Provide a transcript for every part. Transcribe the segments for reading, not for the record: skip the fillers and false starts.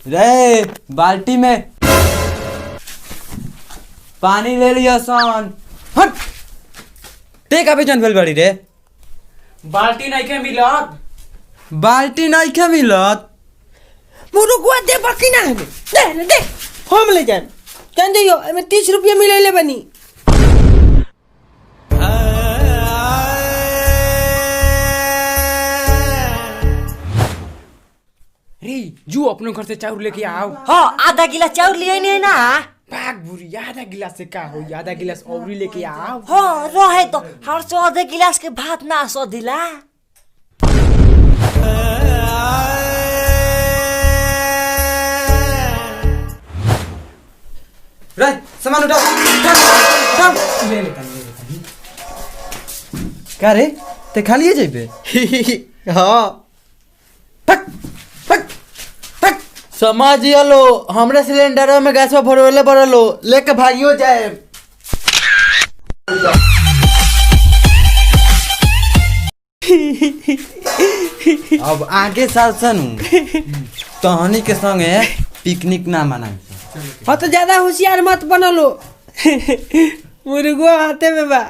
रे बाल्टी में पानी ले लिया सन। हट ते का बेचन भेल बड़ी रे। बाल्टी नहीं के मिलत। बाल्टी नहीं के मिलत। मुरुगुआ दे बाकी ना दे दे हम ले जाए कन दियो में 30 रुपया मिले बनी। रे जू अपने घर से चाउर लेके आओ। हाँ आधा गिलास चाउर लिए नहीं ना। भाग बुरी आधा गिलास से का हो आधा गिलास और लेके आओ। हाँ रहे तो हर से आधा गिलास के भात ना सो दिला। रे सामान उठा ले ले क्या रे ते खा लिए जेबे। हाँ फक फक फक समझ लो हमरे सिलेंडर में गैस भरवले भरलो लेके भागियो जाए। अब आगे साल सनू तहनी के संगे पिकनिक ना मनाई। हाँ तो ज्यादा होशियार मत बनो लो। मुर्गो हाथे में बा।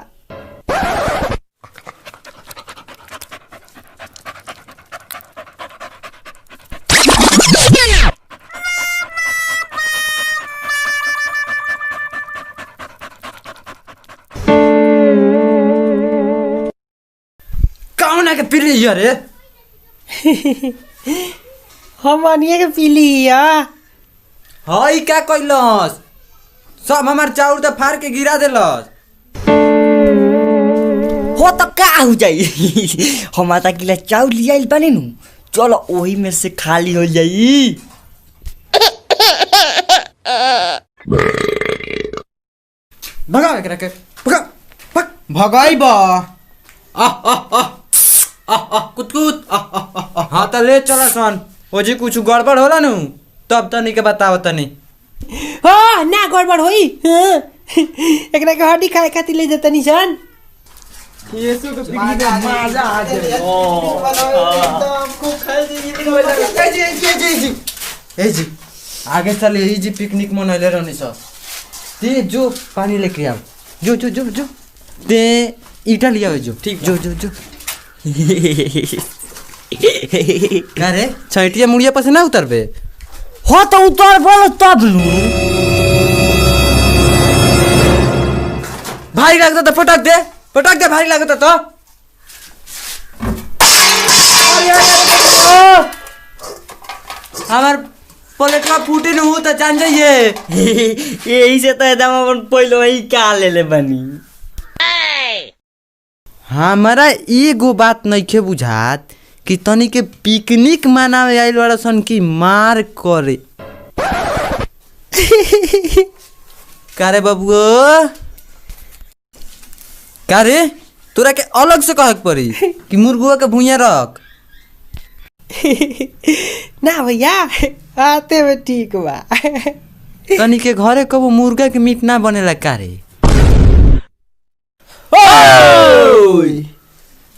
कौन है के पी लिया रे। हम अनिए के पी लिया। हई क्या कैलस सब हमार चाउर तो फाड़ के गिरा देलस। हो तो का हो जाई। हम आधा गिलास चाउर लिया बने नु चलो वही में से खाली हो जाई। भगा एकरा के भगा भग भगाई बा कुत कुत हाँ तो ले चला सन ओ जी कुछ गड़बड़ होला नु तब तनी के बताओ तनी। हाँ ना गड़बड़ होई। हाँ। एकरा के हड्डी खाए खातिर ले जतनी सन। ये सो के पिकनिक में मजा आ जाए। ए जी आगे चले ई जी पिकनिक मनैले रहनी सब। ते जो पानी लेके आओ जो जो जो जो ते ईटा लिया जो ठीक जो जो जो। क्या रे छैटिया मुड़िया पर से ना उतरबे। हो तो उतर बोलो तब नु भारी लगता तो पटक दे भारी लगता तो। हमार प्लेटवा फूटे न हो तो जान जाइए। यही से तो एकदम अपन पहले वही का ले ले बनी। हमारा एगो बात नइखे बुझात कि तनी के पिकनिक मनावे आइल वाला सन की मार करे। कारे बबुओ कारे तोरा के अलग से कहक पड़ी कि मुर्गुआ के भुइया रख। ना भैया आते में ठीक बा। तनी के घरे कबो मुर्गा के मीट ना बनेला कारे।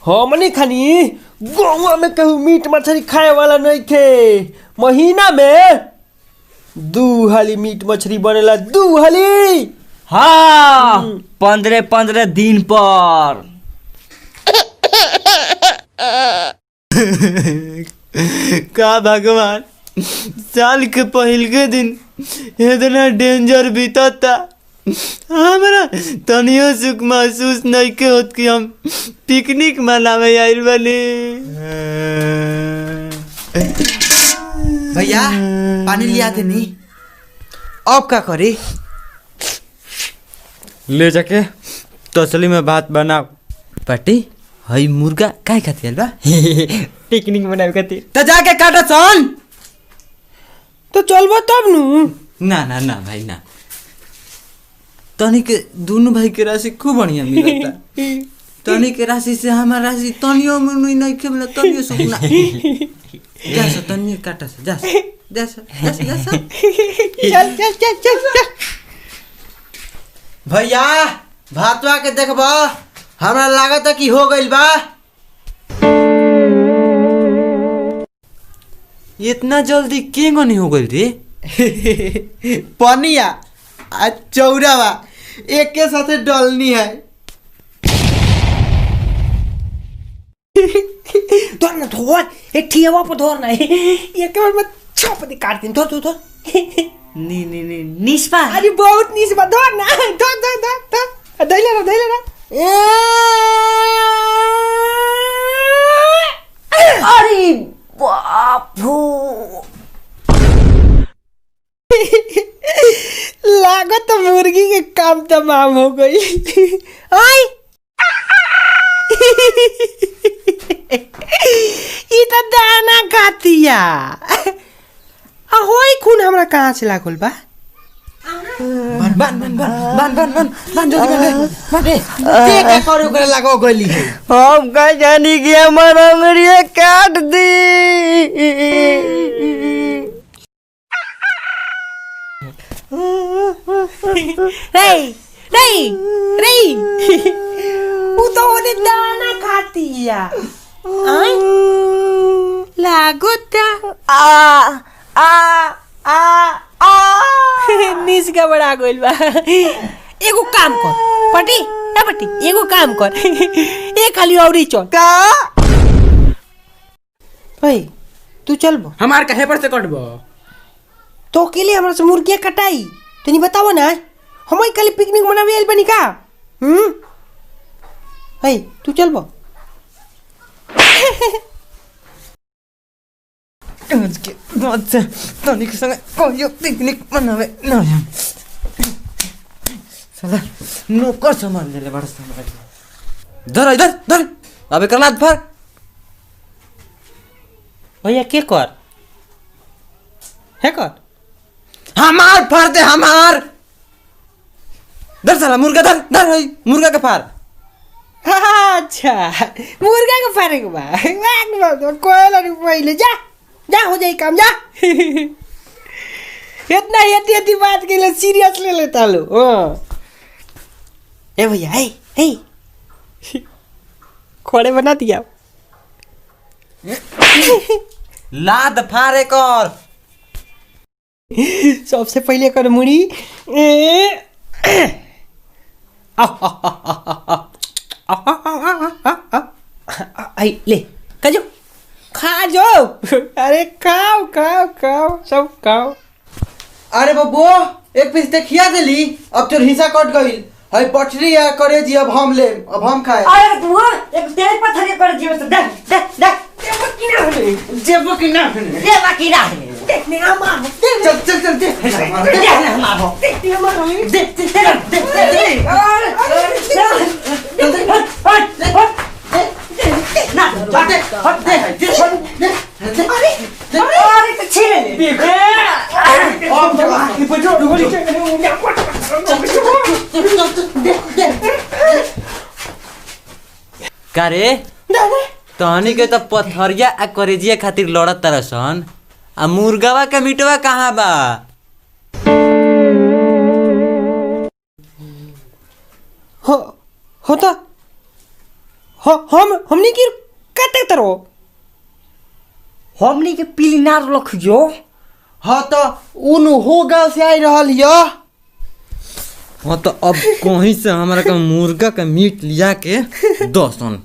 हमने खानी गोवा में कहूँ मीट मछली खाए वाला नहीं खे। महीना में 2 हाली मीट मछली बनेला 2 हाली। हाँ 15-15 दिन पर। का भगवान साल के पहिल के दिन इतना डेंजर बीतता हमारा तनियो सुख महसूस नहीं के होत कि हम पिकनिक मनावे आइल बनी। भैया पानी लिया थे नहीं अब क्या करे। ले जाके तसली में भात बनाओ। पार्टी हई मुर्गा काय खाती है बा। पिकनिक मनावे खातिर तो जाके काटो सन। तो चलबो तब नु। ना ना ना भाई ना तनी के दोनों भाई के राशि खूब बढ़िया मिलता। तनी के राशि से हमारा राशि तनियो में नहीं के मिला तनियो सुख ना। जा सा तनियो काटा सा जा जा सा चल भैया भातवा के देखबा हमरा लागत है कि हो गइल बा। इतना जल्दी के नहीं हो गई रे? पनिया आ चौरावा एक के साथे डलनी है। धर ना धर, एक ठियावा पर धर ना, एक बार में छाप दे काट दिन, धर धर। निस्पा अरे बहुत नीस बा, धर ना, धर दैले ना। अरे बापू लागत तो मुर्गी के काम तमाम हो गई। आई ई तो दाना खातिया। होई खून हमरा कहाँ से लागल बा? बन जल्दी बन रे। ते का करे ओकरा लागो गली है। हम का जानी कि हमार अंगुरिया काट दी। रे वो तो ओने दाना खातिया। आई लागोता निस का बड़ा गोल बा। एगो काम कर पटी एगो काम कर, एक खाली औरी चल का। भाई तू चल बो, हमार कहे पर से कटबो तो अकेले हमरा से मुर्गिया कटाई तो नहीं बताओ ना। हम कल पिकनिक मनावे आइल बनी का। भाई तू चल बो। तनिक संग कहियो पिकनिक मनावे न जाम। साला नौकर सामान ले बड़ा सामान। धर इधर अबे करना फर। भैया के कर है कर हमार फाड़ दे हमार। धर साला मुर्गा धर मुर्गा के फाड़। अच्छा मुर्गा को फाड़ेको बा। कोयला पहिले जा हो जाए काम जा। इतना यति बात के लिए सीरियस ले लेता लो। ए भैया हे खोड़े बना दिया। लाद फाड़े कर। सबसे पहले कर मुड़ी। आई ले खा जाओ। अरे खाओ सब खाओ। अरे बब्बू एक पीस देखिया देली, अब तोर हिस्सा कट गइल। हई पटरी या करे जी, अब हम ले, अब हम खाए। अरे तू एक तेज पत्थर कर जीव से देख जेबो कि ना ये बाकी ना देखने हम आओ। चल दे हमारो का रे तहनी के तो पथरिया आ करेजिया खातिर लड़त तरसन, आ मुर्गावा के मीटवा कहाँ बा? होता हमनी की काटे तरो हमनी के पीली नार रखियो। हाँ तो उन हो गाँव से आई रहल हिय। हाँ तो अब कहीं से हमारा का मुर्गा का मीट लिया के दसन।